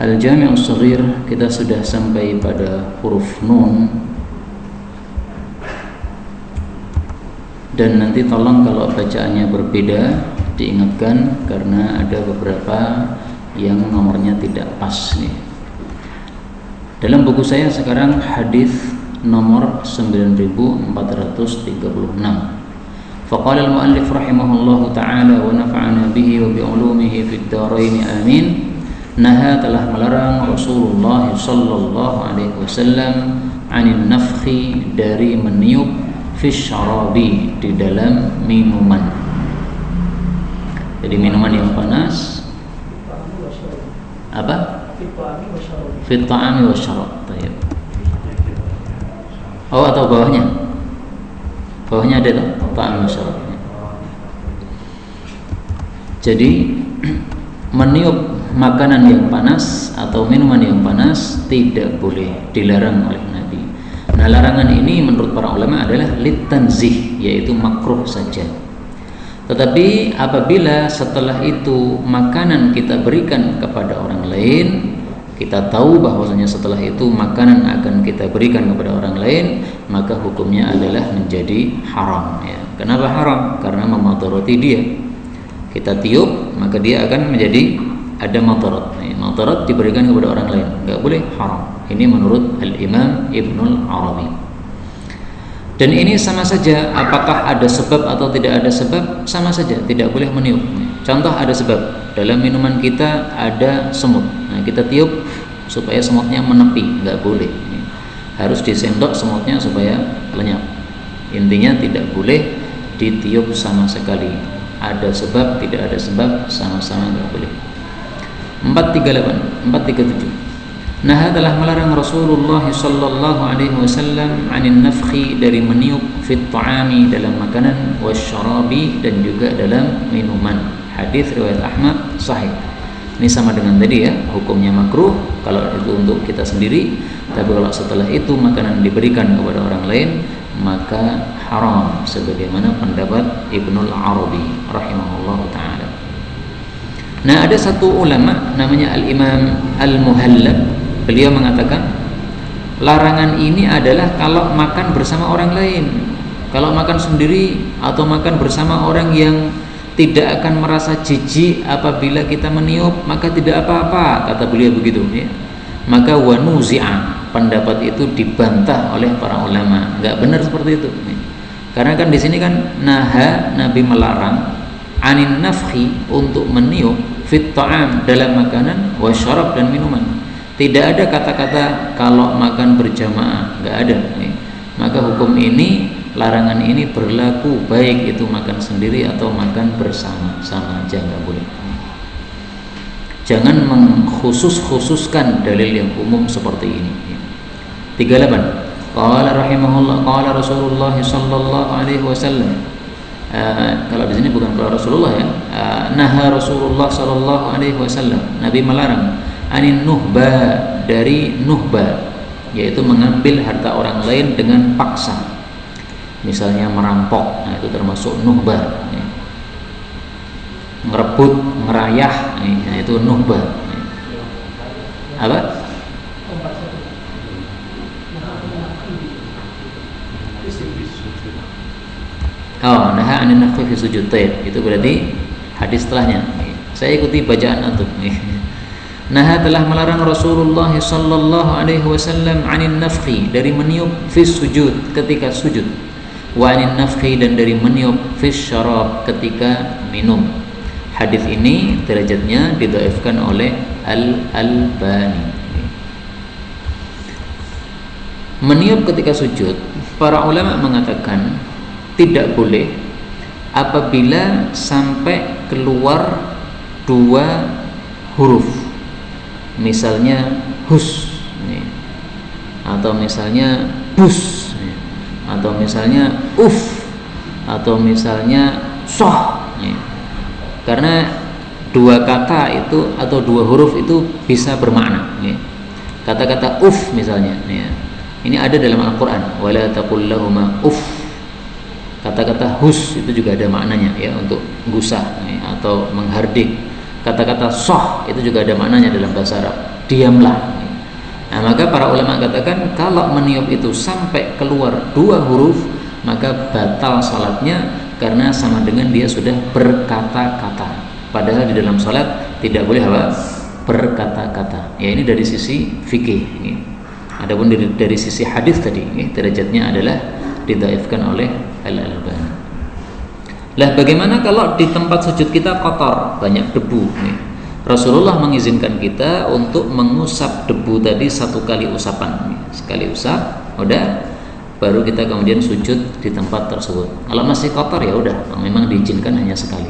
Al-Jami' Shaghir kita sudah sampai pada huruf nun. Dan nanti tolong kalau bacaannya berbeda diingatkan karena ada beberapa yang nomornya tidak pas nih. Dalam buku saya sekarang hadis nomor 9436. Faqala al-muallif rahimahullahu ta'ala wa nafa'ana bihi wa bi ulumihi fid dharain amin. Naha telah melarang Rasulullah sallallahu alaihi wasallam 'anil nafkhi dari meniup fish syarabi di dalam minuman. Jadi minuman yang panas apa? Fit ta'ami wa syarab. Baik. Oh, atau bawahnya? Bawahnya ada tuh ta'ami wa syarab. Jadi meniup makanan yang panas atau minuman yang panas tidak boleh, dilarang oleh Nabi. Nah, larangan ini menurut para ulama adalah litanzih, yaitu makruh saja. Tetapi apabila setelah itu makanan kita berikan kepada orang lain, kita tahu bahwasanya setelah itu makanan akan kita berikan kepada orang lain, maka hukumnya adalah menjadi haram ya. Kenapa haram? Karena memadarati dia. Kita tiup, maka dia akan menjadi ada madarat. Madarat diberikan kepada orang lain, enggak boleh, haram. Ini menurut Al-Imam Ibnul Arabi. Dan ini sama saja, apakah ada sebab atau tidak ada sebab, sama saja, tidak boleh meniup. Contoh, ada sebab, dalam minuman kita ada semut. Nah, kita tiup supaya semutnya menepi, enggak boleh. Harus disendok semutnya supaya lenyap. Intinya tidak boleh ditiup sama sekali. Ada sebab, tidak ada sebab, sama-sama enggak boleh. 437. Nah, telah melarang Rasulullah sallallahu alaihi wasallam 'anil nafkhi dari meniup fit ta'ami dalam makanan wasyarabi dan juga dalam minuman. Hadis riwayat Ahmad sahih. Ini sama dengan tadi ya, hukumnya makruh kalau itu untuk kita sendiri, tapi kalau setelah itu makanan diberikan kepada orang lain maka haram, sebagaimana pendapat Ibnul Arabi rahimahullahu taala. Nah, ada satu ulama namanya Al-Imam Al-Muhallab. Beliau mengatakan larangan ini adalah kalau makan bersama orang lain. Kalau makan sendiri atau makan bersama orang yang tidak akan merasa jijik apabila kita meniup, maka tidak apa-apa, kata beliau begitu ya. Maka wanuzi'a, pendapat itu dibantah oleh para ulama. Enggak benar seperti itu. Karena kan di sini kan naha, Nabi melarang anin nafkhi untuk meniup fit ta'am dalam makanan wasyarab dan minuman. Tidak ada kata-kata kalau makan berjamaah, enggak ada. Maka hukum ini, larangan ini berlaku baik itu makan sendiri atau makan bersama, sama aja, enggak boleh. Jangan mengkhususkan dalil yang umum seperti ini. 38. Qala rahimahullah, qala Rasulullah sallallahu alaihi wasallam. Kalau di sini bukan qala Rasulullah ya. Naha Rasulullah sallallahu alaihi wasallam. Nabi melarang anin nuhba, dari nuhba, yaitu mengambil harta orang lain dengan paksa. Misalnya merampok, nah itu termasuk nuhba. Ngerebut, ngerayah, nah itu nuhba. Apa? Oh, naha anin nafkhi fi sujud. Itu berarti hadis setelahnya. Saya ikuti bacaan antum. Nah, telah melarang Rasulullah sallallahu alaihi wasallam 'anil nafkhi, dari meniup fis sujud, ketika sujud, wa 'anil nafkhi, dan dari meniup fis syarab, ketika minum. Hadis ini derajatnya didhaifkan oleh Al-Albani. Meniup ketika sujud, para ulama mengatakan tidak boleh apabila sampai keluar dua huruf. Misalnya hus atau misalnya bus atau misalnya atau misalnya soh, karena dua kata itu atau dua huruf itu bisa bermakna. Kata-kata misalnya ini ada dalam Al-Quran, wala taqul lahuma Kata-kata hus itu juga ada maknanya ya, untuk gusah atau menghardik. Kata-kata soh itu juga ada maknanya dalam bahasa Arab, diamlah. Nah, maka para ulama katakan kalau meniup itu sampai keluar 2 huruf maka batal salatnya, karena sama dengan dia sudah berkata-kata. Padahal di dalam salat tidak boleh apa? Berkata-kata. Ya, ini dari sisi fikih. Adapun dari sisi hadis tadi, derajatnya adalah didhaifkan oleh Al-Albani. Lah bagaimana kalau di tempat sujud kita kotor, banyak debu? Rasulullah mengizinkan kita untuk mengusap debu tadi 1 kali usapan. Sekali usap, udah, baru kita kemudian sujud di tempat tersebut. Kalau masih kotor ya udah, memang diizinkan hanya sekali.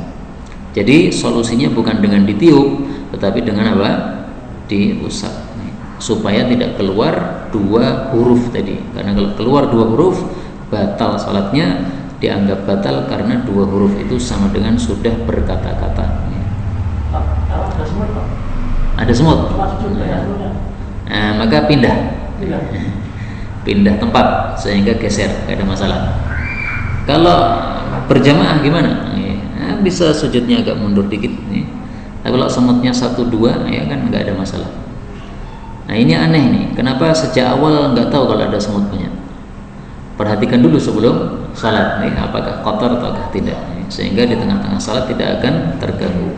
Jadi solusinya bukan dengan ditiup, tetapi dengan apa? Diusap, supaya tidak keluar 2 huruf tadi. Karena kalau keluar 2 huruf batal salatnya, dianggap batal karena 2 huruf itu sama dengan sudah berkata-kata. Ada semut. Nah, maka pindah tempat sehingga geser, tidak ada masalah. Kalau berjamaah gimana? Nah, bisa sujudnya agak mundur dikit. Tapi kalau semutnya 1-2 ya kan nggak ada masalah. Nah, ini aneh nih, kenapa sejak awal nggak tahu kalau ada semut banyak? Perhatikan dulu sebelum salat nih, apakah kotor ataukah tidak, sehingga di tengah-tengah salat tidak akan terganggu.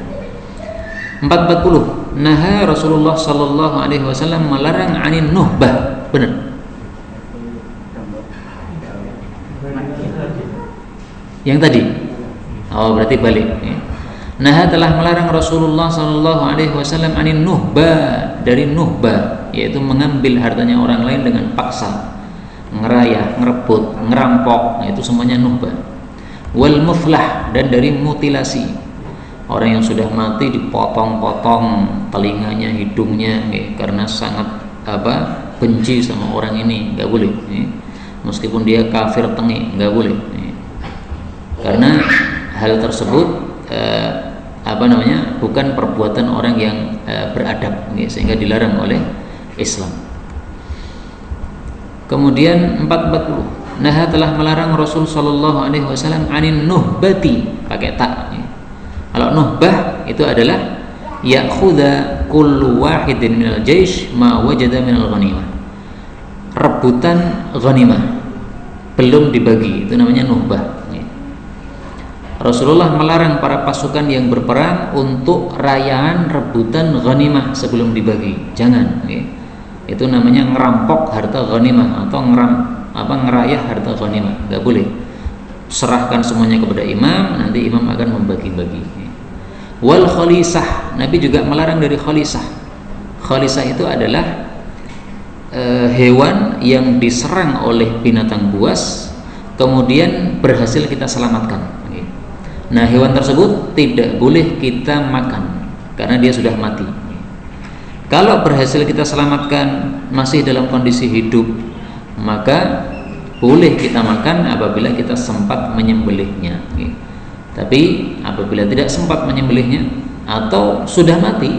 440. Naha Rasulullah sallallahu alaihi wasallam melarang anin nuhbah. Benar. Yang tadi. Oh, berarti balik. Naha telah melarang Rasulullah sallallahu alaihi wasallam anin nuhbah, dari nuhbah, yaitu mengambil hartanya orang lain dengan paksa, ngerayah, ngerebut, ngerampok. Nah, itu semuanya nuhbah. Wal muflah, dan dari mutilasi. Orang yang sudah mati dipotong-potong telinganya, hidungnya, karena sangat benci sama orang ini, nggak boleh. Meskipun dia kafir tengik, nggak boleh. Karena hal tersebut bukan perbuatan orang yang beradab, sehingga dilarang oleh Islam. Kemudian 440. Nah, telah melarang Rasul sallallahu alaihi wasallam anin nuhbati, pakai tak. Kalau nuhbah itu adalah ya'khudha kullu wahidin minal jaish ma wajada minal ghanimah. Rebutan ghanimah belum dibagi, itu namanya nuhbah. Rasulullah melarang para pasukan yang berperang untuk rayaan rebutan ghanimah sebelum dibagi. Jangan, itu namanya ngerampok harta ghanimah atau ngerayah harta ghanimah. Enggak boleh. Serahkan semuanya kepada imam, nanti imam akan membagi-bagi. Wal khalisah, Nabi juga melarang dari khalisah. Khalisah itu adalah hewan yang diserang oleh binatang buas, kemudian berhasil kita selamatkan. Nah, hewan tersebut tidak boleh kita makan karena dia sudah mati. Kalau berhasil kita selamatkan masih dalam kondisi hidup, maka boleh kita makan apabila kita sempat menyembelihnya. Tapi apabila tidak sempat menyembelihnya atau sudah mati,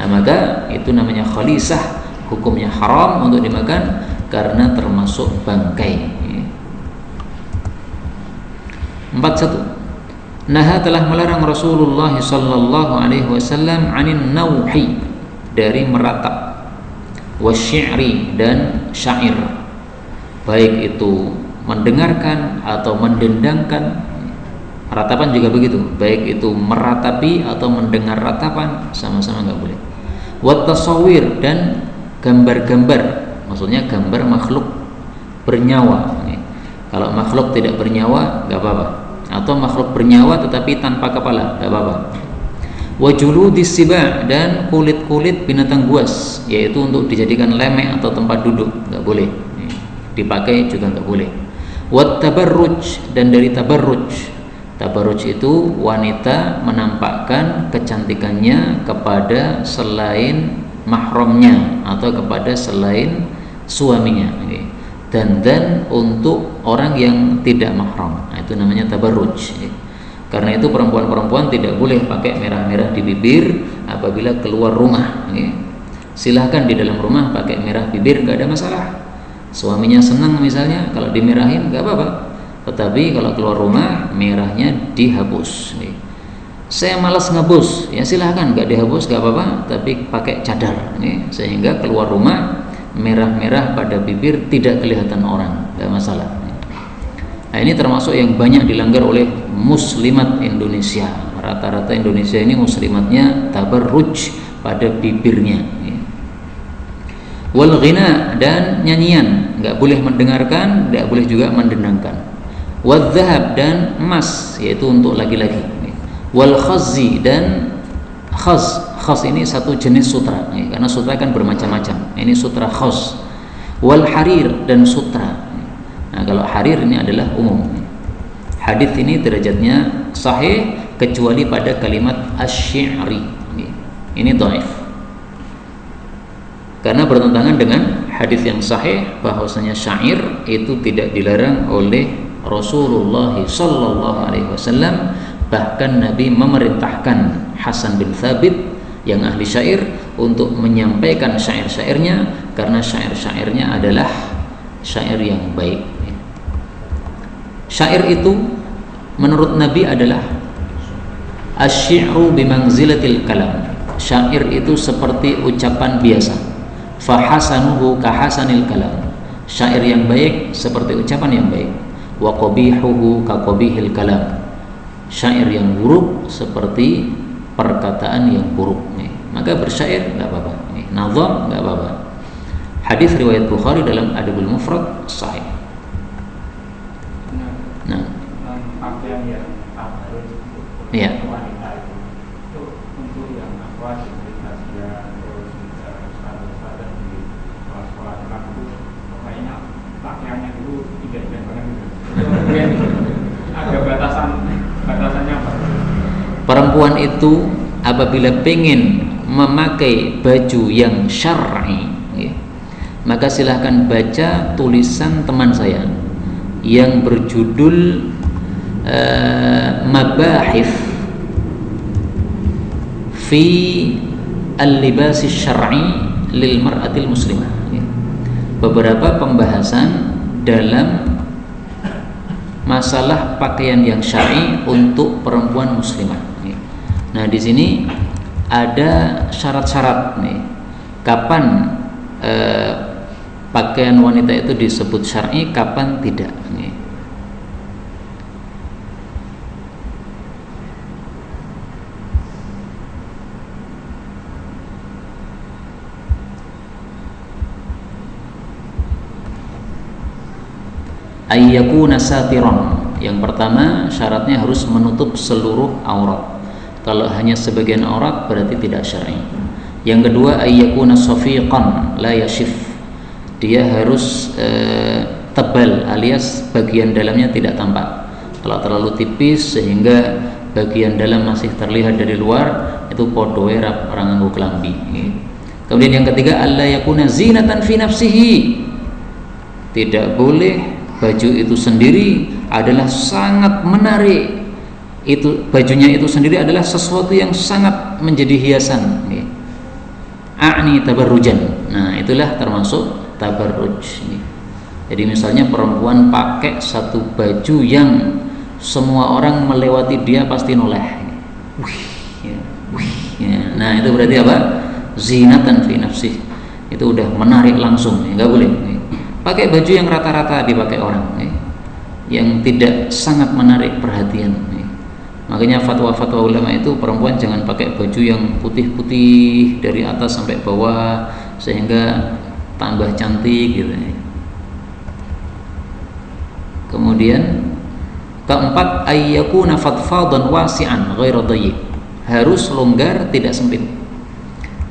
maka itu namanya khalisah, hukumnya haram untuk dimakan karena termasuk bangkai. 41. Naha telah melarang Rasulullah sallallahu alaihi wasallam anin nauhi, dari meratap, wasyi'ri, dan syair, baik itu mendengarkan atau mendendangkan. Ratapan juga begitu, baik itu meratapi atau mendengar ratapan, sama-sama nggak boleh. Wat tasawir, dan gambar-gambar, maksudnya gambar makhluk bernyawa. Kalau makhluk tidak bernyawa nggak apa-apa, atau makhluk bernyawa tetapi tanpa kepala, nggak apa-apa. Wa juludis siba, dan kulit-kulit binatang buas, yaitu untuk dijadikan lemek atau tempat duduk, nggak boleh. Dipakai juga nggak boleh. Wat tabarruj, dan dari tabarruj. Tabarruj itu wanita menampakkan kecantikannya kepada selain mahramnya atau kepada selain suaminya. Dan untuk orang yang tidak mahram, nah, itu namanya tabarruj. Karena itu perempuan-perempuan tidak boleh pakai merah-merah di bibir apabila keluar rumah. Silahkan di dalam rumah pakai merah bibir, nggak ada masalah. Suaminya senang misalnya kalau dimerahin, nggak apa-apa. Tetapi kalau keluar rumah merahnya dihapus. saya malas ngebus, ya silahkan, nggak dihapus nggak apa-apa, tapi pakai cadar, sehingga keluar rumah merah-merah pada bibir tidak kelihatan orang, nggak masalah. Nah, ini termasuk yang banyak dilanggar oleh muslimat Indonesia. Rata-rata Indonesia ini muslimatnya tabarruj pada bibirnya. Wal ghina, dan nyanyian, nggak boleh mendengarkan, nggak boleh juga mendendangkan. Wal dhahab, dan emas, yaitu untuk laki-laki. Wal khazzi, dan khaz ini satu jenis sutra, karena sutra kan bermacam-macam. Ini sutra khaz. Wal harir, dan sutra. Nah, kalau harir ini adalah umum. Hadis ini derajatnya sahih kecuali pada kalimat asy-syi'ri. Ini dhaif. Karena bertentangan dengan hadis yang sahih bahwasanya syair itu tidak dilarang oleh Rasulullah sallallahu alaihi wasallam. Bahkan Nabi memerintahkan Hasan bin Thabit yang ahli syair untuk menyampaikan syair-syairnya, karena syair-syairnya adalah syair yang baik. Syair itu menurut Nabi adalah asy-syi'ru bimanzilatil kalam. Syair itu seperti ucapan biasa. Fa hasanuhu ka hasanil kalam. Syair yang baik seperti ucapan yang baik. Wa qabihuhu ka qabihil kalam. Syair yang buruk seperti perkataan yang buruk. Maka bersyair enggak apa-apa. Nazam enggak apa-apa. Hadis riwayat Bukhari dalam Adabul Mufrad sahih. Nah, pakaian yang tabarruj iya. wanita itu untuk yang wajib tasbih, terus standar di sekolah anak itu pokoknya pakaiannya itu tidak banget gitu. Mungkin ada batasannya apa? Perempuan itu apabila pengen memakai baju yang syar'i, maka silahkan baca tulisan teman saya yang berjudul Mabahith fi al-libas syar'i lil mar'atil muslimah. Beberapa pembahasan dalam masalah pakaian yang syar'i untuk perempuan muslimah. Nah, di sini ada syarat-syarat nih. Kapan pakaian wanita itu disebut syar'i, kapan tidak. Ayyakuna satiran. Yang pertama syaratnya harus menutup seluruh aurat. Kalau hanya sebagian aurat berarti tidak syar'i. Yang kedua ayyakuna safiqan la yashif. Dia harus tebal alias bagian dalamnya tidak tampak. Kalau terlalu tipis sehingga bagian dalam masih terlihat dari luar, itu podoe orang nganggo kelambi. Kemudian yang ketiga alla yakuna zinatan fi nafsihi. Tidak boleh baju itu sendiri adalah sangat menarik. Itu bajunya itu sendiri adalah sesuatu yang sangat menjadi hiasan. A'ni tabarrujan. Nah, itulah termasuk tabarruj. Jadi misalnya perempuan pakai satu baju yang semua orang melewati dia pasti noleh. Nah, itu berarti apa? Zinatan fi nafsih. Itu udah menarik langsung, enggak boleh. Pakai baju yang rata-rata dipakai orang, yang tidak sangat menarik perhatian. Makanya fatwa-fatwa ulama itu perempuan jangan pakai baju yang putih-putih dari atas sampai bawah sehingga tambah cantik gitu. Kemudian keempat ayyakuna fadfadan wasi'an ghairu dayyiq. Harus longgar tidak sempit.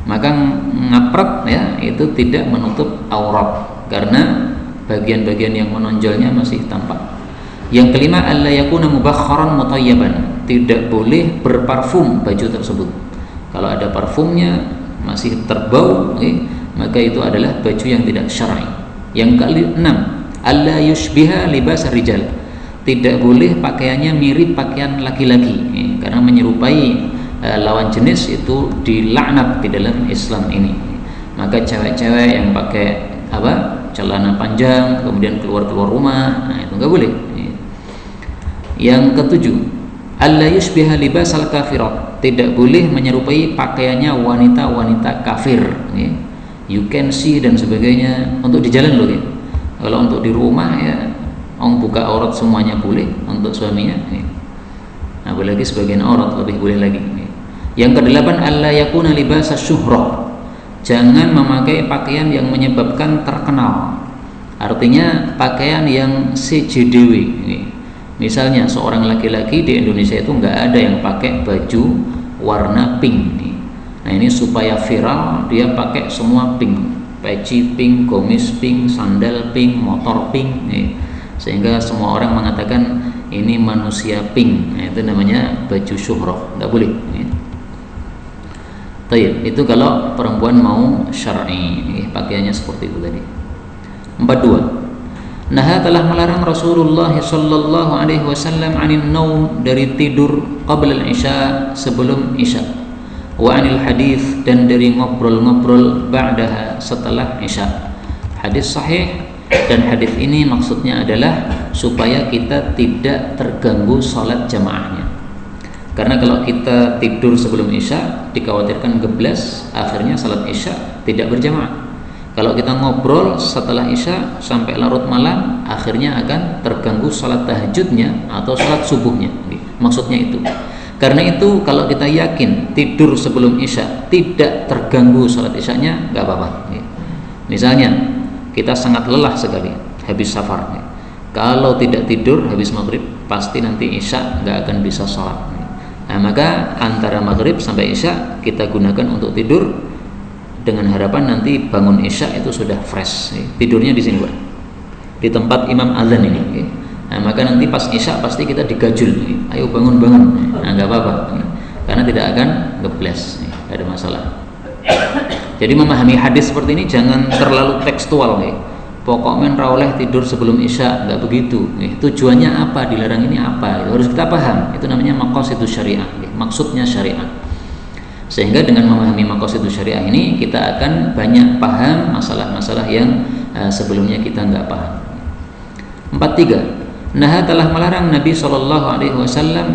Maka ngapret ya itu tidak menutup aurat karena bagian-bagian yang menonjolnya masih tampak. Yang kelima alla yakuna mubakharan mutayyaban. Tidak boleh berparfum baju tersebut. Kalau ada parfumnya masih terbau, maka itu adalah baju yang tidak syar'i. Yang keenam alla yushbiha libas rijal. Tidak boleh pakaiannya mirip pakaian laki-laki, karena menyerupai lawan jenis itu dilaknat di dalam Islam ini. Maka cewek-cewek yang pakai celana panjang kemudian keluar rumah, nah itu nggak boleh. Yang ketujuh alla yushbiha libasal kafirat, tidak boleh menyerupai pakaiannya wanita-wanita kafir, ya. You can see dan sebagainya untuk di jalan loh, ya. Kalau untuk di rumah ya orang buka aurat semuanya boleh untuk suaminya, ya. Nah, apalagi sebagian aurat lebih boleh lagi, ya. Yang kedelapan, alla yakuna libasa syuhrah, jangan memakai pakaian yang menyebabkan terkenal, artinya pakaian yang CJDW, ya. Misalnya seorang laki-laki di Indonesia itu nggak ada yang pakai baju warna pink. Nah ini supaya viral dia pakai semua pink, peci pink, gamis pink, sandal pink, motor pink, sehingga semua orang mengatakan ini manusia pink. Nah, itu namanya baju syuhrah, nggak boleh. Tayyib, itu kalau perempuan mau syar'i, pakaiannya seperti itu tadi. 42. Nah, telah melarang Rasulullah sallallahu alaihi wasallam 'anil naum, dari tidur qabla al-isya, sebelum isya, wa 'anil hadis, dan dari ngobrol-ngobrol ba'daha, setelah isya. Hadis sahih, dan hadis ini maksudnya adalah supaya kita tidak terganggu salat jamaahnya. Karena kalau kita tidur sebelum isya dikhawatirkan geblas, akhirnya salat isya tidak berjamaah. Kalau kita ngobrol setelah isya sampai larut malam, akhirnya akan terganggu salat tahajudnya atau salat subuhnya. Maksudnya itu. Karena itu kalau kita yakin tidur sebelum isya tidak terganggu salat isyanya, nggak apa-apa. Misalnya kita sangat lelah sekali habis safar. Kalau tidak tidur habis maghrib, pasti nanti isya nggak akan bisa salat. Nah, maka antara maghrib sampai isya kita gunakan untuk tidur, dengan harapan nanti bangun isya itu sudah fresh, tidurnya di sini di tempat imam azan ini. Nah, maka nanti pas isya pasti kita digajul, ayo bangun. Nah, nggak apa-apa, karena tidak akan ngeblas, nggak ada masalah. Jadi memahami hadis seperti ini jangan terlalu tekstual, pokoknya rawleh tidur sebelum isya, nggak begitu. Tujuannya apa, dilarang ini apa, harus kita paham. Itu namanya maqasidus syariah, maksudnya syariah. Sehingga dengan memahami maqasidus syariah ini kita akan banyak paham masalah-masalah yang sebelumnya kita nggak paham. 43. Nah, telah melarang Nabi SAW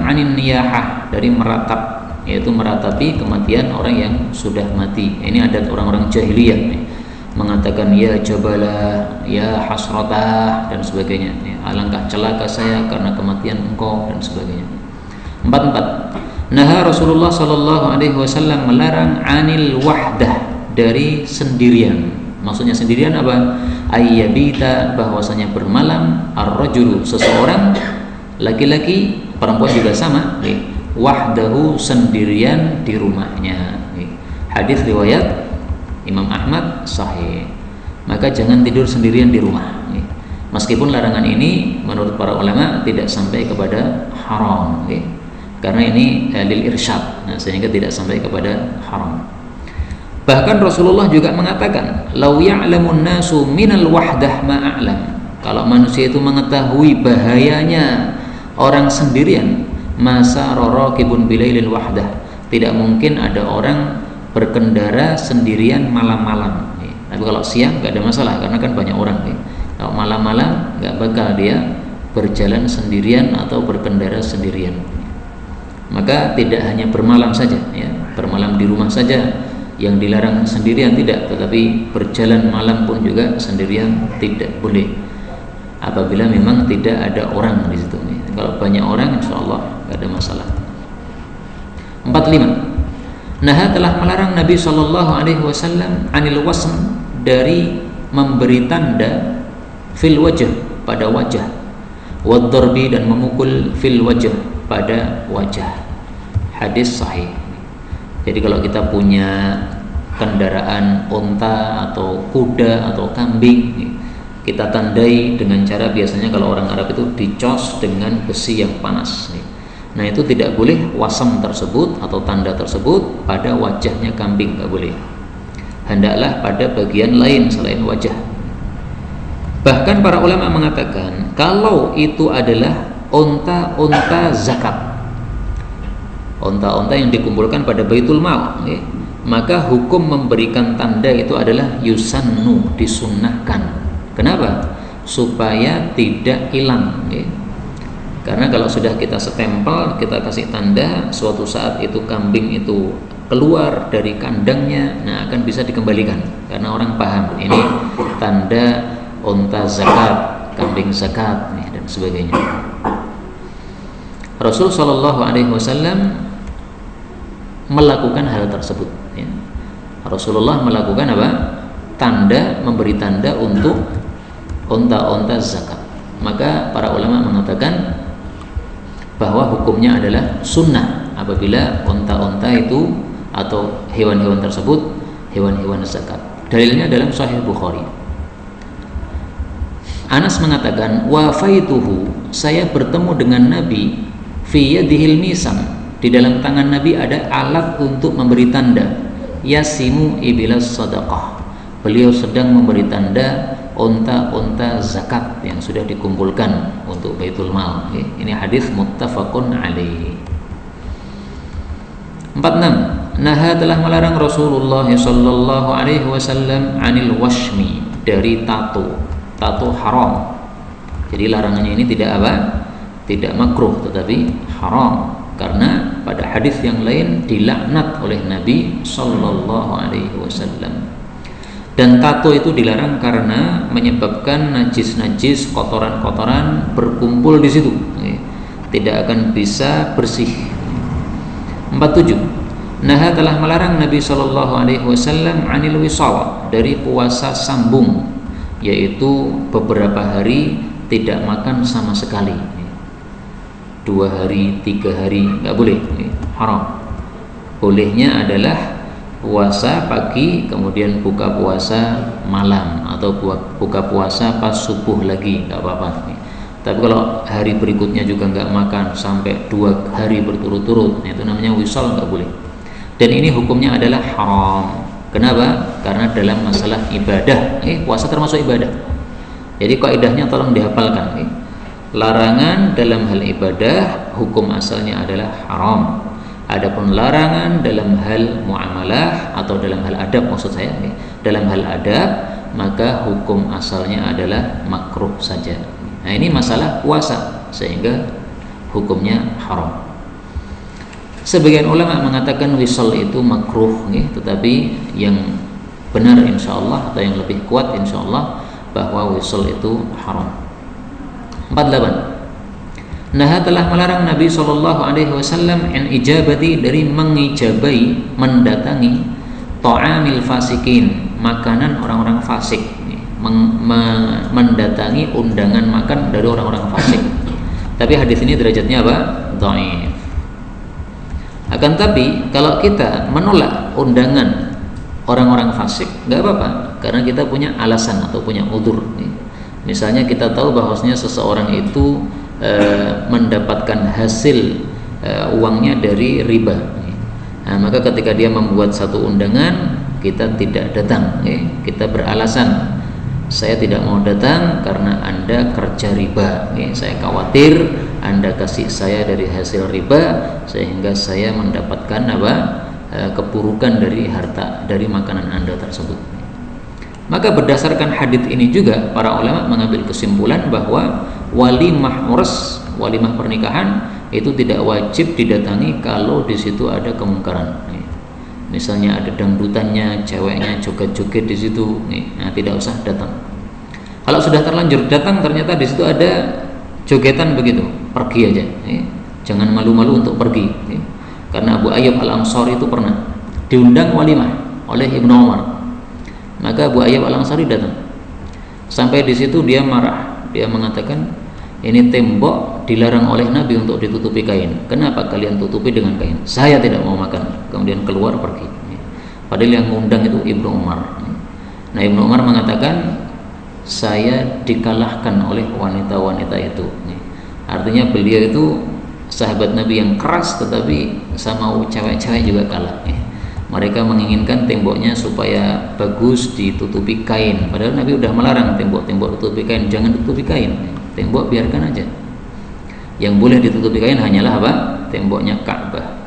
'anin niyahah, dari meratap, yaitu meratapi kematian orang yang sudah mati. Ini adat orang-orang jahiliyah, mengatakan ya jabalah, ya hasratah, dan sebagainya. Alangkah celaka saya karena kematian engkau, dan sebagainya. 44. Nah, Rasulullah sallallahu alaihi wasallam melarang 'anil wahdah, dari sendirian. Maksudnya sendirian apa? Ayyabita, bahwasanya bermalam, ar-rajulu, seseorang, laki-laki, perempuan juga sama, wahdahu, sendirian di rumahnya. Hadis riwayat Imam Ahmad sahih. Maka jangan tidur sendirian di rumah. Meskipun larangan ini menurut para ulama tidak sampai kepada haram, karena ini lil irsyad, sehingga tidak sampai kepada haram. Bahkan Rasulullah juga mengatakan, lau ya'lamun nasu minal wahdah ma'a'lam, kalau manusia itu mengetahui bahayanya orang sendirian, masa rorokibun bilailil wahdah, tidak mungkin ada orang berkendara sendirian malam-malam. Tapi kalau siang nggak ada masalah, karena kan banyak orang. Kalau malam-malam nggak bakal dia berjalan sendirian atau berkendara sendirian. Maka tidak hanya bermalam saja, bermalam di rumah saja yang dilarang sendirian, tidak, tetapi berjalan malam pun juga sendirian tidak boleh, apabila memang tidak ada orang di situ. Kalau banyak orang, insya Allah tidak ada masalah. 45. Nah, telah melarang Nabi SAW 'anil wasm, dari memberi tanda, fil wajah, pada wajah, waddarbi, dan memukul, fil wajah, pada wajah. Hadis sahih. Jadi kalau kita punya kendaraan unta atau kuda atau kambing, kita tandai dengan cara, biasanya kalau orang Arab itu dicos dengan besi yang panas. Nah, itu tidak boleh wasam tersebut atau tanda tersebut pada wajahnya kambing, nggak boleh. Hendaklah pada bagian lain selain wajah. Bahkan para ulama mengatakan kalau itu adalah unta-unta zakat, unta-unta yang dikumpulkan pada Baitul Mal, maka hukum memberikan tanda itu adalah yusannu, disunnahkan. Kenapa? Supaya tidak hilang. Karena kalau sudah kita stempel, kita kasih tanda, suatu saat itu kambing itu keluar dari kandangnya, nah akan bisa dikembalikan. Karena orang paham ini tanda unta zakat, kambing zakat nih, dan sebagainya. Rasul Shallallahu Alaihi Wasallam melakukan hal tersebut. Ya. Rasulullah melakukan apa? Memberi tanda untuk unta-unta zakat. Maka para ulama mengatakan bahwa hukumnya adalah sunnah apabila unta-unta itu atau hewan-hewan tersebut hewan-hewan zakat. Dalilnya dalam Sahih Bukhari. Anas mengatakan, wafaituhu, saya bertemu dengan Nabi fi yadihil misam, di dalam tangan Nabi ada alat untuk memberi tanda, yasimu ibilas sadaqah, beliau sedang memberi tanda unta-unta zakat yang sudah dikumpulkan untuk Baitul Mal. Ini hadis muttafaqun alaih. 46. Naha telah melarang Rasulullah sallallahu alaihi wasallam anil washmi, dari tato. Tato haram. Jadi larangannya ini tidak apa? Tidak makruh, tetapi haram. Karena pada hadis yang lain dilaknat oleh Nabi sallallahu alaihi wasallam. Dan tato itu dilarang karena menyebabkan najis-najis, kotoran-kotoran berkumpul di situ, tidak akan bisa bersih. 47. Naha telah melarang Nabi Shallallahu Alaihi Wasallam anil wisal, dari puasa sambung, yaitu beberapa hari tidak makan sama sekali, 2 hari, 3 hari, nggak boleh, haram. Bolehnya adalah puasa pagi kemudian buka puasa malam, atau buka puasa pas subuh lagi, nggak apa-apa. Tapi kalau hari berikutnya juga nggak makan sampai 2 hari berturut-turut, itu namanya wisal, nggak boleh. Dan ini hukumnya adalah haram. Kenapa? Karena dalam masalah ibadah, puasa termasuk ibadah. Jadi kaidahnya tolong dihafalkan. Larangan dalam hal ibadah hukum asalnya adalah haram. Adapun larangan dalam hal muamalah atau dalam hal adab, maksud saya, dalam hal adab, maka hukum asalnya adalah makruh saja. Nah, ini masalah puasa, sehingga hukumnya haram. Sebagian ulama mengatakan wisal itu makruh, tetapi yang benar insyaallah atau yang lebih kuat insyaallah bahwa wisal itu haram. 48. Nah, telah melarang Nabi Shallallahu Alaihi Wasallam an ijabati, dari mengijabai, mendatangi ta'amil fasikin, makanan orang-orang fasik, mendatangi undangan makan dari orang-orang fasik. Tapi hadis ini derajatnya apa? Dhaif. Akan tapi kalau kita menolak undangan orang-orang fasik, nggak apa-apa, karena kita punya alasan atau punya udzur. Misalnya kita tahu bahwasanya seseorang itu mendapatkan hasil uangnya dari riba. Nah, maka ketika dia membuat satu undangan, kita tidak datang. Kita beralasan, saya tidak mau datang karena Anda kerja riba. Saya khawatir Anda kasih saya dari hasil riba, sehingga saya mendapatkan keburukan dari harta, dari makanan Anda tersebut. Maka berdasarkan hadits ini juga para ulama mengambil kesimpulan bahwa walimah urs, walimah pernikahan itu tidak wajib didatangi kalau di situ ada kemungkaran. Misalnya ada dangdutannya, ceweknya joget-joget di situ, nah tidak usah datang. Kalau sudah terlanjur datang ternyata di situ ada jogetan begitu, pergi aja. Jangan malu-malu untuk pergi. Karena Abu Ayyub Al-Ansari itu pernah diundang walimah oleh Ibnu Umar. Maka Abu Ayyub Al-Ansari datang. Sampai di situ dia marah. Dia mengatakan, ini tembok dilarang oleh Nabi untuk ditutupi kain. Kenapa kalian tutupi dengan kain? Saya tidak mau makan. Kemudian keluar pergi. Padahal yang mengundang itu Ibnu Umar. Nah, Ibnu Umar mengatakan, saya dikalahkan oleh wanita-wanita itu. Artinya beliau itu sahabat Nabi yang keras, tetapi sama cewek-cewek juga kalah. Mereka menginginkan temboknya supaya bagus ditutupi kain, padahal Nabi udah melarang tembok-tembok tutupi kain, jangan tutupi kain, tembok biarkan aja. Yang boleh ditutupi kain hanyalah apa? Temboknya Ka'bah.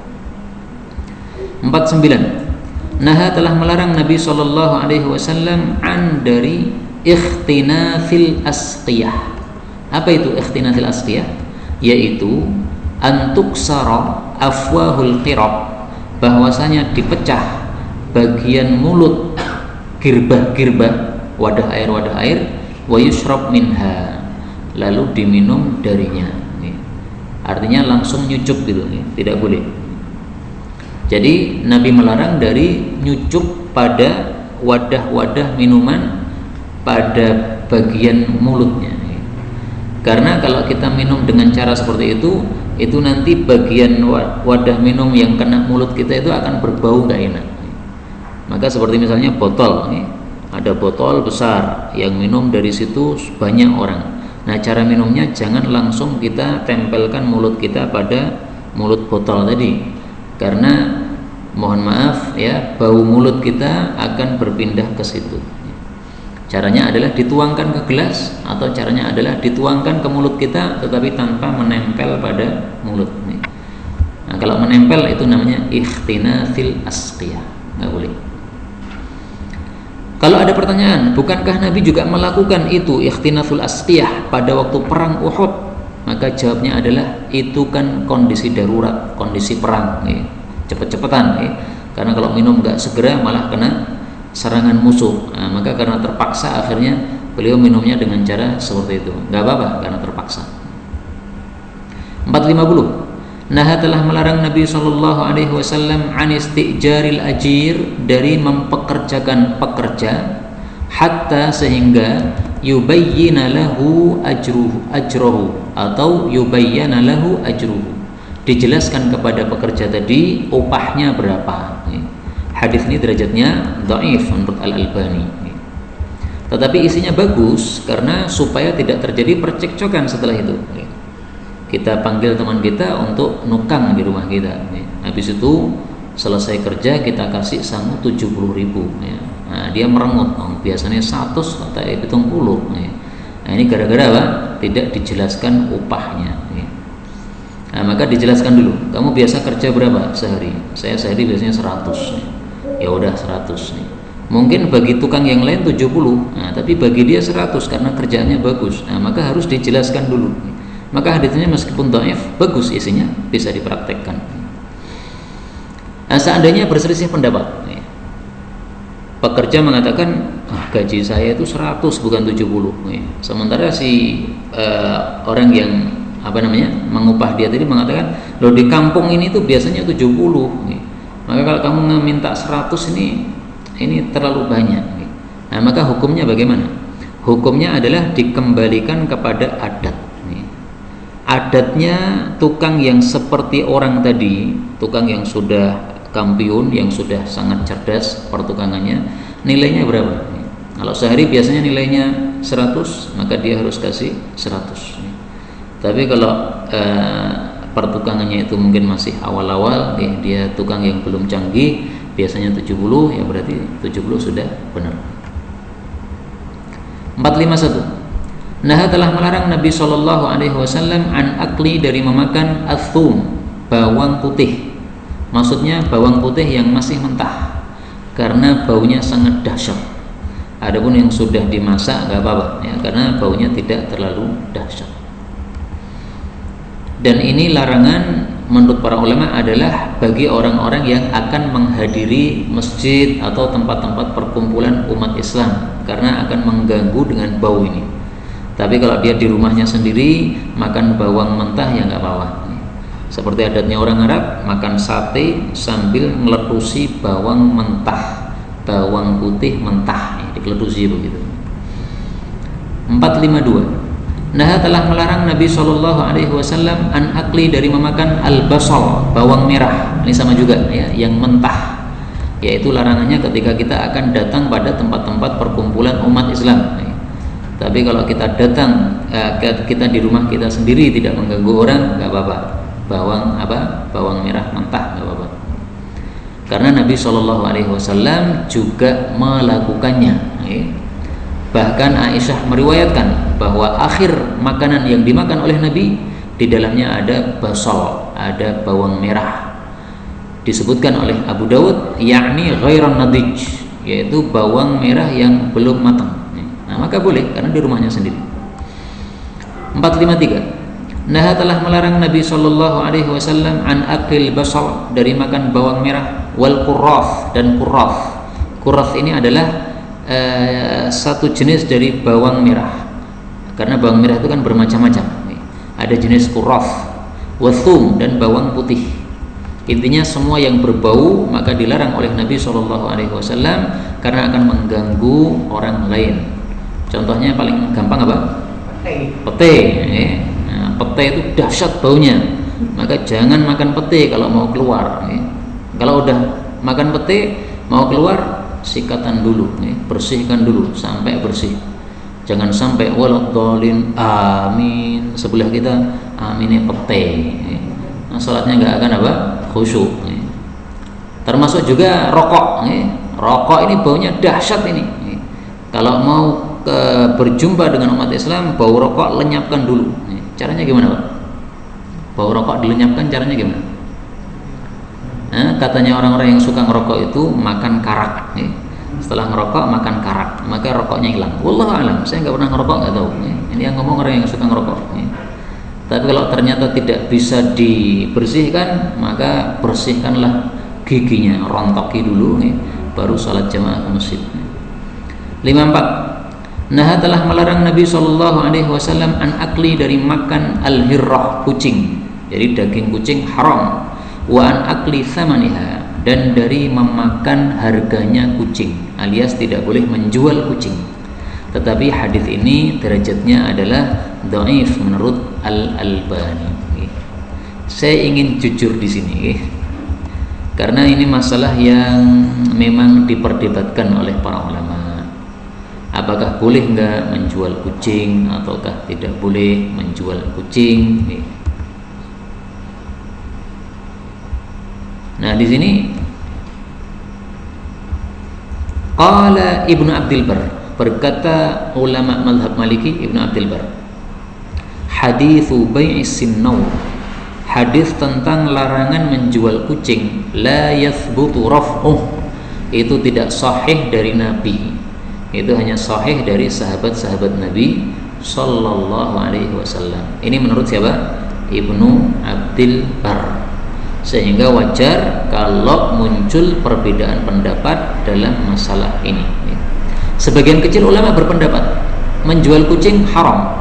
49. Naha telah melarang Nabi Shallallahu Alaihi Wasallam an dari ikhtinafil asqiyah. Apa itu ikhtinafil asqiyah? yaitu antuksara afwahul qirab, bahwasanya dipecah bagian mulut girbah-girbah wadah air wa yushrab minha, lalu diminum darinya. Artinya langsung nyucup gitu, tidak boleh. Jadi Nabi melarang dari nyucup pada wadah-wadah minuman pada bagian mulutnya. Karena kalau kita minum dengan cara seperti itu nanti bagian wadah minum yang kena mulut kita itu akan berbau nggak enak. Maka seperti misalnya botol, ada botol besar yang minum dari situ banyak orang. Nah, cara minumnya jangan langsung kita tempelkan mulut kita pada mulut botol tadi, karena mohon maaf ya, bau mulut kita akan berpindah ke situ. Caranya adalah dituangkan ke gelas, atau caranya adalah dituangkan ke mulut kita tetapi tanpa menempel pada mulut. Nah, kalau menempel itu namanya ikhtinatsil asqiyah, nggak boleh. Kalau ada pertanyaan, bukankah Nabi juga melakukan itu ikhtinathul asqiyah pada waktu perang Uhud? Maka jawabnya adalah itu kan kondisi darurat, kondisi perang, cepet-cepetan. Karena kalau minum nggak segera malah kena serangan musuh. Nah, maka karena terpaksa akhirnya beliau minumnya dengan cara seperti itu. Nggak apa-apa karena terpaksa. 450. Nah, telah melarang Nabi SAW an istijaril ajir, dari mempekerjakan pekerja, hatta sehingga yubayyana lahu ajruhu atau yubayyana lahu ajruhu, dijelaskan kepada pekerja tadi upahnya berapa. Hadis ini derajatnya dhaif menurut Al-Albani. Tetapi isinya bagus karena supaya tidak terjadi percekcokan setelah itu. Kita panggil teman kita untuk nukang di rumah kita. Habis itu selesai kerja kita kasih sangu 70.000. Nah, dia merengut, biasanya 100 kata 70. Nah, ini gara-gara apa? Tidak dijelaskan upahnya. Nah, maka dijelaskan dulu. Kamu biasa kerja berapa sehari? Saya sehari biasanya 100. Ya udah 100 nih. Mungkin bagi tukang yang lain 70. Nah, tapi bagi dia 100 karena kerjaannya bagus. Nah, maka harus dijelaskan dulu. Maka hadisnya meskipun dhaif, bagus isinya, bisa dipraktekkan. Nah, seandainya berselisih pendapat, pekerja mengatakan gaji saya itu 100 bukan 70, sementara si orang yang mengupah dia tadi mengatakan, loh di kampung ini tuh biasanya 70, maka kalau kamu minta 100 ini terlalu banyak. Nah, maka hukumnya bagaimana? Hukumnya adalah dikembalikan kepada adat. Adatnya tukang yang seperti orang tadi, tukang yang sudah kampiun, yang sudah sangat cerdas pertukangannya, nilainya berapa? Kalau sehari biasanya nilainya 100, maka dia harus kasih 100. Tapi kalau pertukangannya itu mungkin masih awal-awal, dia tukang yang belum canggih, biasanya 70, ya berarti 70 sudah benar. 451. Nah, telah melarang Nabi SAW an akli, dari memakan athum, bawang putih. Maksudnya bawang putih yang masih mentah, karena baunya sangat dahsyat. Adapun yang sudah dimasak nggak apa-apa, ya, karena baunya tidak terlalu dahsyat. Dan ini larangan menurut para ulama adalah bagi orang-orang yang akan menghadiri masjid atau tempat-tempat perkumpulan umat Islam, karena akan mengganggu dengan bau ini. Tapi kalau dia di rumahnya sendiri makan bawang mentah ya nggak apa-apa. Seperti adatnya orang Arab, makan sate sambil ngeletusi bawang mentah, bawang putih mentah, dikeletusi begitu. 452. Nah, telah melarang Nabi SAW an akli, dari memakan al-basal, bawang merah. Ini sama juga ya, yang mentah. Yaitu larangannya ketika kita akan datang pada tempat-tempat perkumpulan umat Islam. Tapi kalau kita datang, kita di rumah kita sendiri tidak mengganggu orang, nggak apa-apa. Bawang merah mentah nggak apa-apa. Karena Nabi SAW juga melakukannya. Bahkan Aisyah meriwayatkan bahwa akhir makanan yang dimakan oleh Nabi, di dalamnya ada basal, ada bawang merah. Disebutkan oleh Abu Dawud, yakni ghairan nadij, yaitu bawang merah yang belum matang. Nah, maka boleh karena di rumahnya sendiri. 453. Nah, telah melarang Nabi sallallahu alaihi wasallam an akil basal, dari makan bawang merah, wal qurraf, dan qurraf. Qurraf ini adalah satu jenis dari bawang merah. Karena bawang merah itu kan bermacam-macam. Ada jenis qurraf, wathum, dan bawang putih. Intinya semua yang berbau maka dilarang oleh Nabi sallallahu alaihi wasallam karena akan mengganggu orang lain. Contohnya paling gampang apa? Pete. Pete itu dahsyat baunya, maka jangan makan pete kalau mau keluar. Kalau udah makan pete mau keluar, sikatan dulu, bersihkan dulu sampai bersih. Jangan sampai waladhdallin amin sebelah kita aminnya pete. Nah, salatnya nggak akan apa? Khusyuk. Termasuk juga rokok. Rokok ini baunya dahsyat ini. Kalau mau berjumpa dengan umat Islam, bau rokok lenyapkan dulu. Caranya gimana, Pak? Bau rokok dilenyapkan caranya gimana? Nah, katanya orang-orang yang suka ngerokok itu makan karak. Setelah ngerokok makan karak, maka rokoknya hilang. Wallahu alam, saya nggak pernah ngerokok, nggak tahu. Ini yang ngomong orang yang suka ngerokok. Tapi kalau ternyata tidak bisa dibersihkan, maka bersihkanlah giginya, rontoki dulu, baru salat jamaah ke masjid. 54. Nah, telah melarang Nabi sallallahu alaihi wasallam an akli, dari makan al-hirrah, kucing. Jadi daging kucing haram. Wa an akli thamaniha, dan dari memakan harganya kucing, alias tidak boleh menjual kucing. Tetapi hadis ini derajatnya adalah dhaif menurut Al-Albani. Saya ingin jujur di sini, karena ini masalah yang memang diperdebatkan oleh para ulama. Apakah boleh enggak menjual kucing ataukah tidak boleh menjual kucing? Nah, di sini qala Ibnu Abdul Bar, berkata ulama mazhab Maliki Ibnu Abdul Bar, haditsu bai'is sinnaw, hadis tentang larangan menjual kucing, la yathbutu raf'uh, itu tidak sahih dari Nabi. Itu hanya sahih dari sahabat-sahabat Nabi sallallahu alaihi wasallam. Ini menurut siapa? Ibnu Abdul Bar. Sehingga wajar kalau muncul perbedaan pendapat dalam masalah ini. Sebagian kecil ulama berpendapat menjual kucing haram.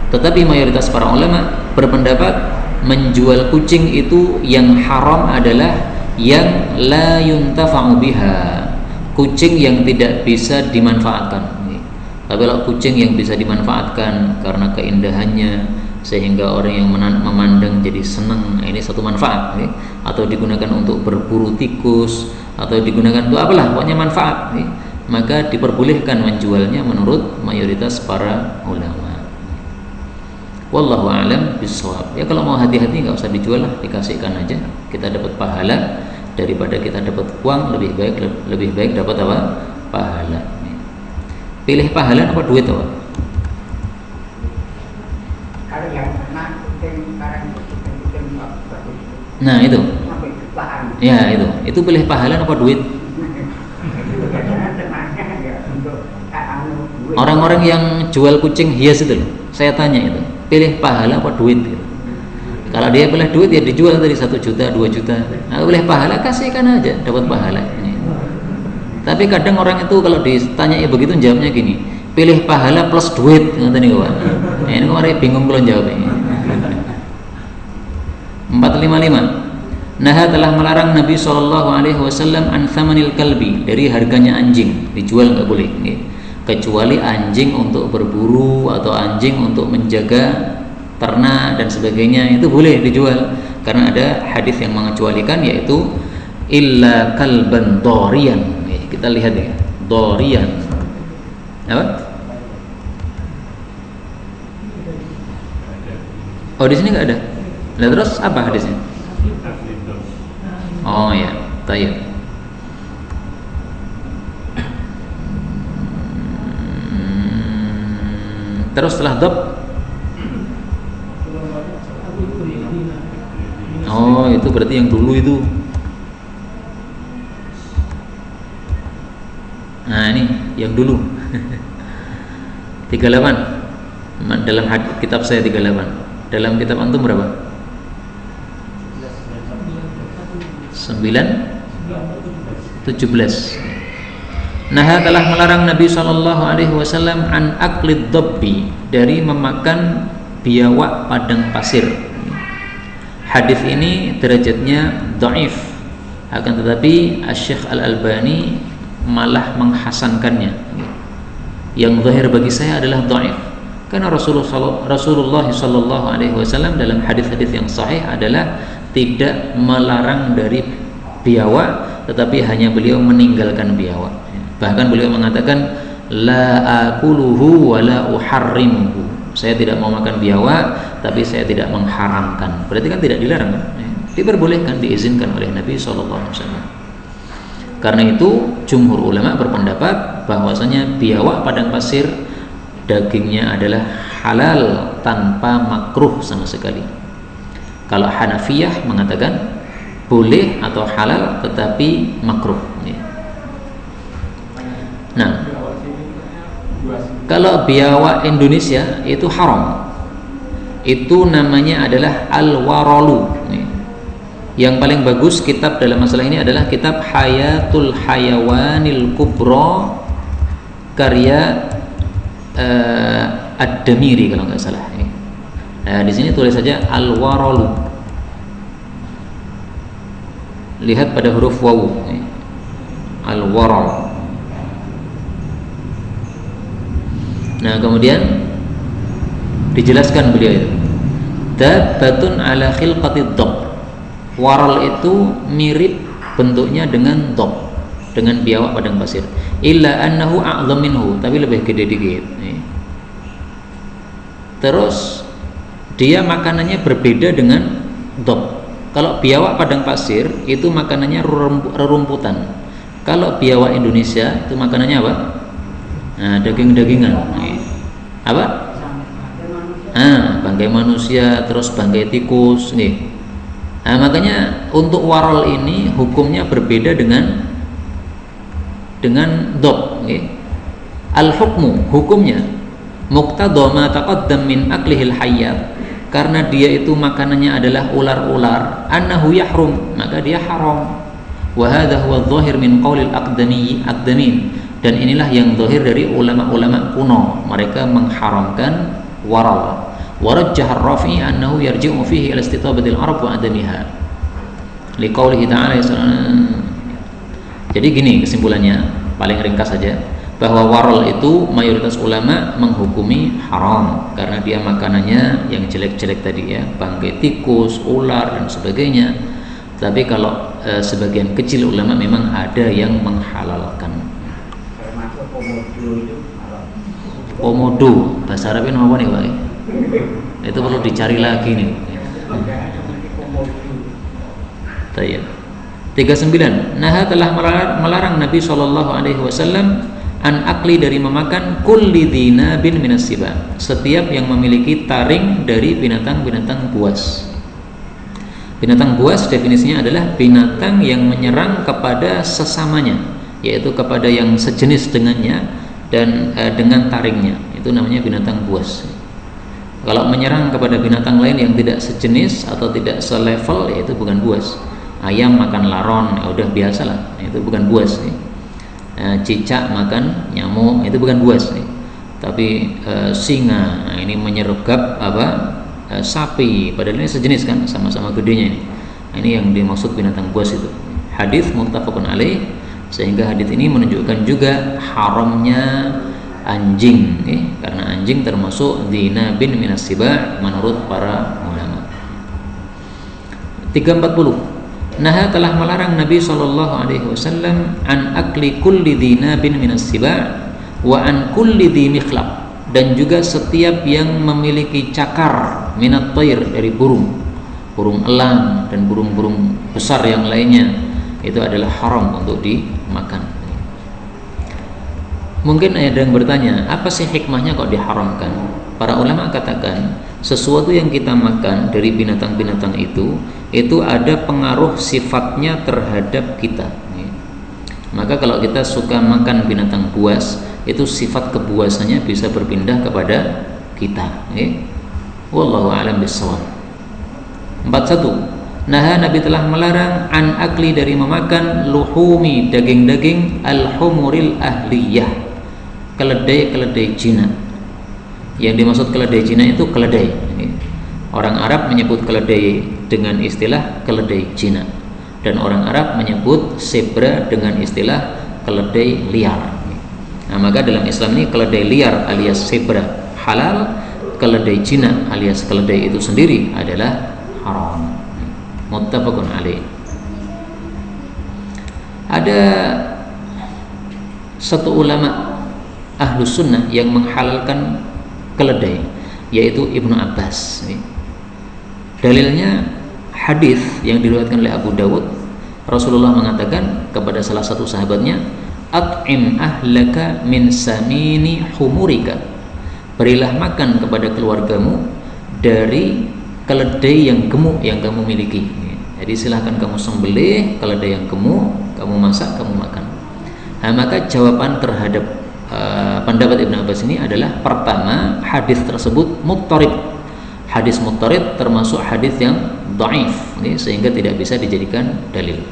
Tetapi mayoritas para ulama berpendapat menjual kucing itu yang haram adalah yang la yuntafa'u biha, kucing yang tidak bisa dimanfaatkan. Tapi kalau kucing yang bisa dimanfaatkan karena keindahannya sehingga orang yang memandang jadi senang, ini satu manfaat, atau digunakan untuk berburu tikus, atau digunakan untuk apalah, pokoknya manfaat, maka diperbolehkan menjualnya menurut mayoritas para ulama. Wallahu a'lam bishawab. Ya kalau mau hati-hati nggak usah dijual lah, dikasihkan aja, kita dapat pahala daripada kita dapat uang. Lebih baik dapat apa? Pahala. Pilih pahala apa duit apa? Kalau yang pernah kucing sekarang kucing bagus. Nah itu. Ya itu pilih pahala apa duit? Orang-orang yang jual kucing hias itu loh, saya tanya itu, pilih pahala apa duit gitu. Kalau dia pilih duit ya dijual tadi 1 juta, 2 juta. Nah, pilih pahala kasihkan aja, dapat pahala. Tapi kadang orang itu kalau ditanya ya begitu jawabnya gini, pilih pahala plus duit, ngoten niku Pak. Ini orang bingung kalau jawabnya. 455. Nah, telah melarang Nabi SAW an thamanil kalbi, dari harganya anjing, dijual nggak boleh, kecuali anjing untuk berburu atau anjing untuk menjaga ternak dan sebagainya, itu boleh dijual karena ada hadis yang mengecualikan, yaitu illa kalban dorian. Kita lihat ya, dorian apa? Oh di sini nggak ada. Nah terus apa hadisnya? Oh ya, tayyib. Terus setelah dab, oh itu berarti yang dulu itu. Nah ini yang dulu 38 dalam kitab saya 38. Dalam kitab antum berapa? 17. Nah, telah melarang Nabi SAW an aklid dobbi, dari memakan biawak padang pasir. Hadis ini derajatnya dhaif, akan tetapi Asy-Syaikh Al-Albani malah menghasankannya. Yang zahir bagi saya adalah dhaif, karena Rasulullah SAW dalam hadis-hadis yang sahih adalah tidak melarang dari biawak, tetapi hanya beliau meninggalkan biawak. Bahkan beliau mengatakan la akuluhu wa la uharrimuhu, saya tidak mau makan biawak tapi saya tidak mengharamkan. Berarti kan tidak dilarang kan? Diperbolehkan, diizinkan oleh Nabi SAW. Karena itu jumhur ulama berpendapat bahwasanya biawak padang pasir dagingnya adalah halal tanpa makruh sama sekali. Kalau Hanafiyah mengatakan boleh atau halal tetapi makruh. Nah, kalau biawak Indonesia itu haram. Itu namanya adalah al-waralu. Yang paling bagus kitab dalam masalah ini adalah kitab Hayatul Hayawanil Kubra karya Ad-Damiri kalau nggak salah. Nah, di sini tulis saja al-waralu. Lihat pada huruf wawu. Al-waral. Nah, kemudian dijelaskan beliau itu dabbatun ala khilqatid dhab. Waral itu mirip bentuknya dengan dhab, dengan biawak padang pasir. Illa annahu a'dham minhu, tapi lebih gede dikit. Terus dia makanannya berbeda dengan dhab. Kalau biawak padang pasir itu makanannya rerumputan. Kalau biawak Indonesia itu makanannya apa? Nah, daging-dagingan. Apa? Bangkai manusia, terus bangkai tikus nih. Nah, makanya untuk waral ini hukumnya berbeda dengan dhab. Al-hukmu, hukumnya muqtadha ma taqaddam min aklihil hayyat, karena dia itu makanannya adalah ular-ular, annahu yahrum, maka dia haram. Wa hadha huwa adh-dhahir min qaulil aqdamin, dan inilah yang zahir dari ulama-ulama kuno, mereka mengharamkan waral. Warajjah ar-Rafi'i annahu yarji'u fihi ila istitabatil arab wa adamiha liqaulihi ta'ala. Jadi gini kesimpulannya, paling ringkas saja, bahwa waral itu mayoritas ulama menghukumi haram karena dia makanannya yang jelek-jelek tadi ya, bangkai tikus, ular dan sebagainya. Tapi kalau sebagian kecil ulama memang ada yang menghalalkan. Termasuk komodo itu haram. Komodo bahasa Arabnya apa nih Pak? Itu perlu dicari lagi nih. Tayyib. 39. Nah, telah melarang Nabi SAW an akli, dari memakan kulli dzinabin minas siba, setiap yang memiliki taring dari binatang-binatang buas. Binatang buas definisinya adalah binatang yang menyerang kepada sesamanya, yaitu kepada yang sejenis dengannya dan dengan taringnya. Itu namanya binatang buas. Kalau menyerang kepada binatang lain yang tidak sejenis atau tidak selevel, yaitu bukan buas. Ayam makan laron, ya udah biasalah, itu bukan buas nih. Cicak makan nyamuk, itu bukan buas nih. Tapi singa, nah ini menyergap sapi, padahal ini sejenis kan, sama-sama gedenya ini. Ini yang dimaksud binatang buas itu. Hadis muttafaqun alaih, sehingga hadis ini menunjukkan juga haramnya anjing, karena anjing termasuk dzinabin minas siba menurut para ulama. 340. Nah, telah melarang Nabi SAW an akli kulli dzinabin minas siba wa an kulli dzi mikhlab, dan juga setiap yang memiliki cakar minat thair, dari burung elang dan burung-burung besar yang lainnya, itu adalah haram untuk dimakan. Mungkin ada yang bertanya, apa sih hikmahnya kok diharamkan? Para ulama katakan, sesuatu yang kita makan dari binatang-binatang itu ada pengaruh sifatnya terhadap kita. Maka kalau kita suka makan binatang buas, itu sifat kebuasannya bisa berpindah kepada kita. Wallahu a'lam bissawab. 41. Nah, Nabi telah melarang an akli dari memakan luhumi daging-daging al-humuril ahliyah, keledai-keledai Cina. Yang dimaksud keledai Cina itu keledai. Orang Arab menyebut keledai dengan istilah keledai Cina, dan orang Arab menyebut zebra dengan istilah keledai liar. Nah, maka dalam Islam ini keledai liar alias zebra halal, keledai Cina alias keledai itu sendiri adalah haram. Muttafaqun alaih. Ada satu ulama ahlus sunnah yang menghalalkan keledai, yaitu Ibnu Abbas. Dalilnya hadis yang diriwayatkan oleh Abu Dawud. Rasulullah mengatakan kepada salah satu sahabatnya, at'im ahlaka min samini humurika, berilah makan kepada keluargamu dari keledai yang gemuk yang kamu miliki. Jadi silahkan kamu sembelih keledai yang gemuk, kamu masak, kamu makan. Nah, maka jawaban terhadap pendapat Ibnu Abbas ini adalah, pertama, hadis tersebut muttarib. Hadis muttarib termasuk hadis yang dhaif, sehingga tidak bisa dijadikan dalil.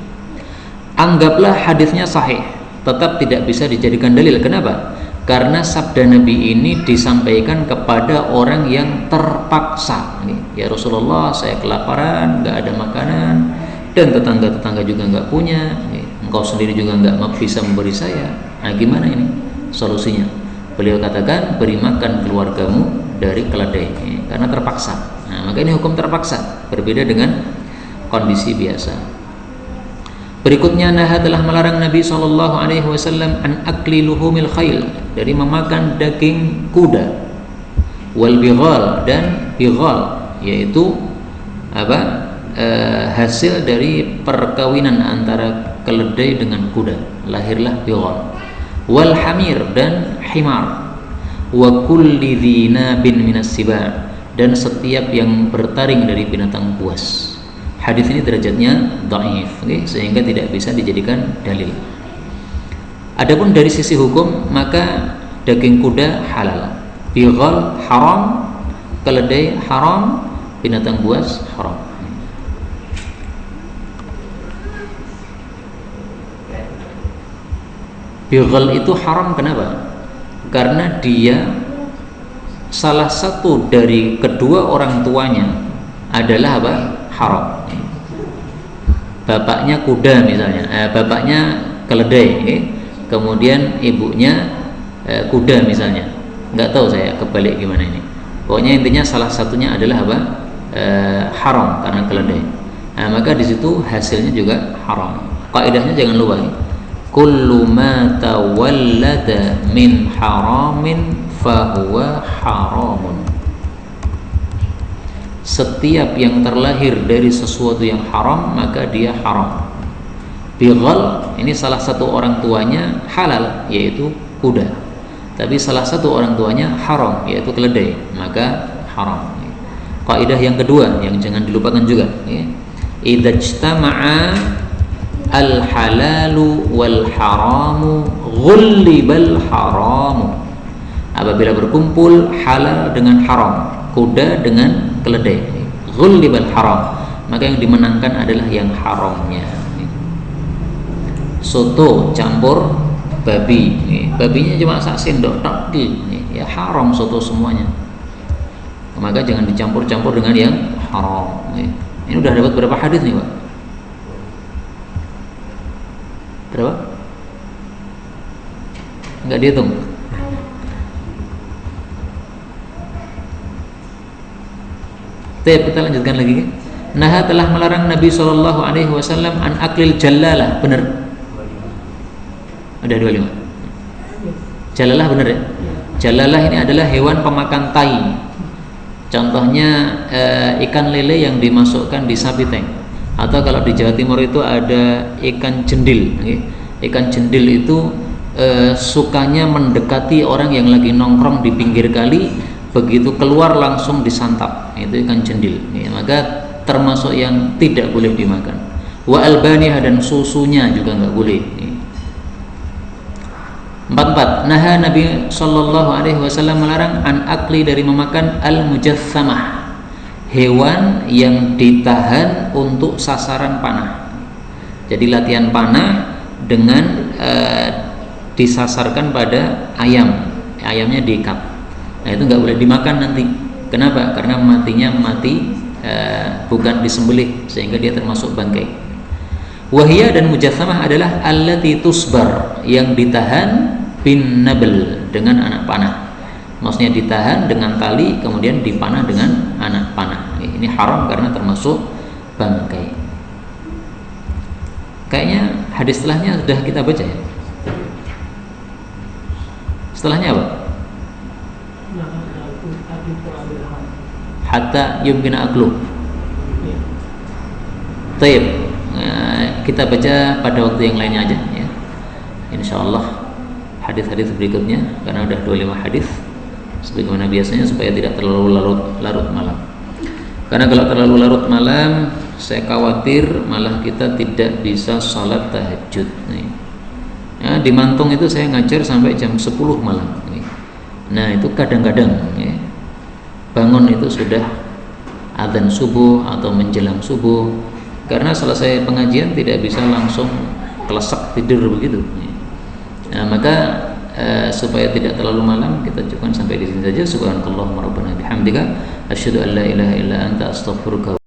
Anggaplah hadisnya sahih, tetap tidak bisa dijadikan dalil. Kenapa? Karena sabda Nabi ini disampaikan kepada orang yang terpaksa. Ya Rasulullah, saya kelaparan, nggak ada makanan, dan tetangga-tetangga juga nggak punya. Engkau sendiri juga nggak bisa memberi saya. Nah, gimana ini solusinya? Beliau katakan, beri makan keluargamu dari keledai, karena terpaksa. Nah, maka ini hukum terpaksa, berbeda dengan kondisi biasa. Berikutnya, Naha telah melarang Nabi SAW an akli luhumil khayl, dari memakan daging kuda, wal bighal, dan bighal, yaitu hasil dari perkawinan antara keledai dengan kuda, lahirlah bighal, wal hamir, dan himar, wa kulli dhinabin minas siba, dan setiap yang bertaring dari binatang buas. Hadis ini derajatnya dhaif, sehingga tidak bisa dijadikan dalil. Adapun dari sisi hukum, maka daging kuda halal, bighal haram, keledai haram, binatang buas haram. Bighal itu haram kenapa? Karena dia salah satu dari kedua orang tuanya adalah apa? Haram. Bapaknya kuda misalnya, bapaknya keledai, kemudian ibunya kuda misalnya. Nggak tahu saya kebalik gimana ini. Pokoknya intinya salah satunya adalah apa? Haram karena keledai. Nah, maka di situ hasilnya juga haram. Kaidahnya jangan lupa. Kullu ma tawallada min haramin fahuwa haramun. Setiap yang terlahir dari sesuatu yang haram, maka dia haram. Bighal ini salah satu orang tuanya halal, yaitu kuda, tapi salah satu orang tuanya haram, yaitu keledai, maka haram. Kaidah yang kedua yang jangan dilupakan juga, idza ijtama'a al halalu wal haramu ghullibal haramu. Apabila berkumpul halal dengan haram, kuda dengan keledai, ghullibal haram, maka yang dimenangkan adalah yang haramnya. Soto campur babi, babinya cuma sak sendok tok, ya haram soto semuanya. Maka jangan dicampur-campur dengan yang haram. Ini udah dapat berapa hadis nih, Pak? Berapa? Enggak dihitung. Kita lanjutkan lagi. Naha telah melarang Nabi SAW an aklil jallalah, benar? Ada 25. Jallalah benar ya? Jallalah ini adalah hewan pemakan tai. Contohnya ikan lele yang dimasukkan di sapi tank. Atau kalau di Jawa Timur itu ada ikan jendil. Ikan jendil itu sukanya mendekati orang yang lagi nongkrong di pinggir kali. Begitu keluar langsung disantap, itu ikan jendil. Maka termasuk yang tidak boleh dimakan. Wa albaniyah, dan susunya juga nggak boleh. 44. Naha Nabi SAW melarang an akli, dari memakan al mujassamah, hewan yang ditahan untuk sasaran panah. Jadi latihan panah dengan disasarkan pada ayamnya diikat. Nah itu nggak boleh dimakan nanti. Kenapa? Karena matinya mati bukan disembelih, sehingga dia termasuk bangkai. Wahiyah dan mujassamah adalah allati tusbar, yang ditahan bin nabl, dengan anak panah. Maksudnya ditahan dengan tali kemudian dipanah dengan anak panah. Ini haram karena termasuk bangkai. Kayaknya hadis setelahnya sudah kita baca ya. Setelahnya apa? Hatta yumkina aklu. Taib. Kita baca pada waktu yang lainnya aja ya. Insyaallah hadis-hadis berikutnya, karena udah 25 hadis sebagaimana biasanya, supaya tidak terlalu larut malam. Karena kalau terlalu larut malam, saya khawatir malah kita tidak bisa salat tahajud nih. Ya, di Mantung itu saya ngajar sampai jam 10 malam nih. Nah itu kadang-kadang ya, bangun itu sudah adzan subuh atau menjelang subuh, karena selesai pengajian tidak bisa langsung kelesek tidur begitu. Nah, maka supaya tidak terlalu malam, kita cukupkan sampai di sini saja. Subhanakallahumma rabbana bihamdika asyhadu an la ilaha illa anta astaghfiruka